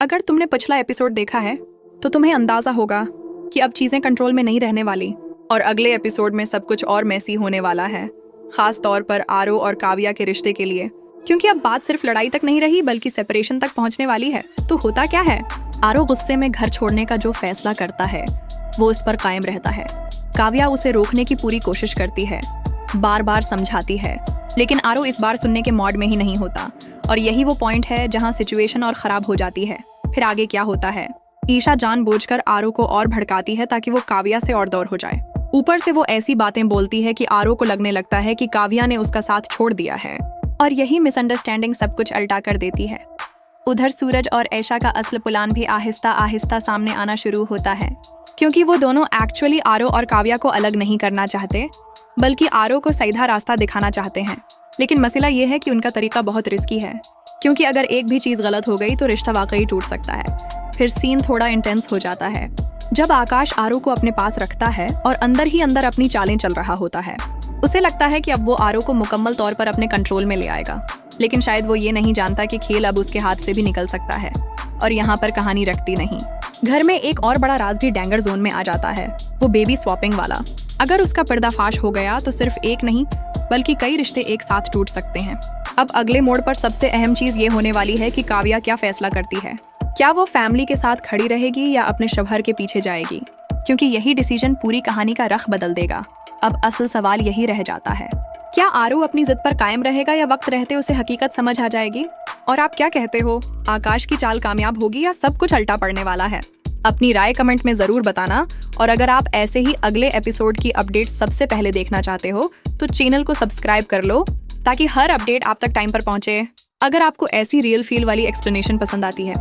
अगर तुमने पिछला एपिसोड देखा है तो तुम्हें अंदाजा होगा कि अब चीजें कंट्रोल में नहीं रहने वाली और अगले एपिसोड में सब कुछ और मैसी होने वाला है, खास तौर पर आरो और काव्या के रिश्ते के लिए, क्योंकि अब बात सिर्फ लड़ाई तक नहीं रही बल्कि सेपरेशन तक पहुंचने वाली है। तो होता क्या है, आरो गुस्से में घर छोड़ने का जो फैसला करता है वो उस पर कायम रहता है। काव्या उसे रोकने की पूरी कोशिश करती है, बार बार समझाती है, लेकिन आरो इस बार सुनने के मॉड में ही नहीं होता और यही वो पॉइंट है जहां सिचुएशन और खराब हो जाती है। फिर आगे क्या होता है, ईशा जानबूझकर आरो को और भड़काती है ताकि वो काव्या से और दूर हो जाए। ऊपर से वो ऐसी बातें बोलती है कि आरो को लगने लगता है कि काव्या ने उसका साथ छोड़ दिया है और यही मिसअंडरस्टैंडिंग सब कुछ अल्टा कर देती है। उधर सूरज और ऐशा का असल प्लान भी आहिस्ता आहिस्ता सामने आना शुरू होता है, क्योंकि वो दोनों एक्चुअली आरो और काव्या को अलग नहीं करना चाहते बल्कि आरो को सीधा रास्ता दिखाना चाहते हैं। लेकिन मसला ये है कि उनका तरीका बहुत रिस्की है, क्योंकि अगर एक भी चीज गलत हो गई तो रिश्ता वाकई टूट सकता है। फिर सीन थोड़ा इंटेंस हो जाता है जब आकाश आरो को अपने पास रखता है और अंदर ही अंदर अपनी चालें चल रहा होता है। उसे लगता है कि अब वो आरो को मुकम्मल तौर पर अपने कंट्रोल में ले आएगा, लेकिन शायद वो ये नहीं जानता कि खेल अब उसके हाथ से भी निकल सकता है। और यहाँ पर कहानी रखती नहीं, घर में एक और बड़ा राज भी डेंगर जोन में आ जाता है, वो बेबी स्वैपिंग वाला। अगर उसका पर्दाफाश हो गया तो सिर्फ एक नहीं बल्कि कई रिश्ते एक साथ टूट सकते हैं। अब अगले मोड़ पर सबसे अहम चीज ये होने वाली है कि काव्या क्या फैसला करती है। क्या वो फैमिली के साथ खड़ी रहेगी या अपने शौहर के पीछे जाएगी, क्योंकि यही डिसीजन पूरी कहानी का रख बदल देगा। अब असल सवाल यही रह जाता है, क्या आरो अपनी जिद पर कायम रहेगा या वक्त रहते उसे हकीकत समझ आ जाएगी। और आप क्या कहते हो, आकाश की चाल कामयाब होगी या सब कुछ उल्टा पड़ने वाला है? अपनी राय कमेंट में जरूर बताना। और अगर आप ऐसे ही अगले एपिसोड की अपडेट सबसे पहले देखना चाहते हो तो चैनल को सब्सक्राइब कर लो ताकि हर अपडेट आप तक टाइम पर पहुंचे। अगर आपको ऐसी रियल फील वाली एक्सप्लेनेशन पसंद आती है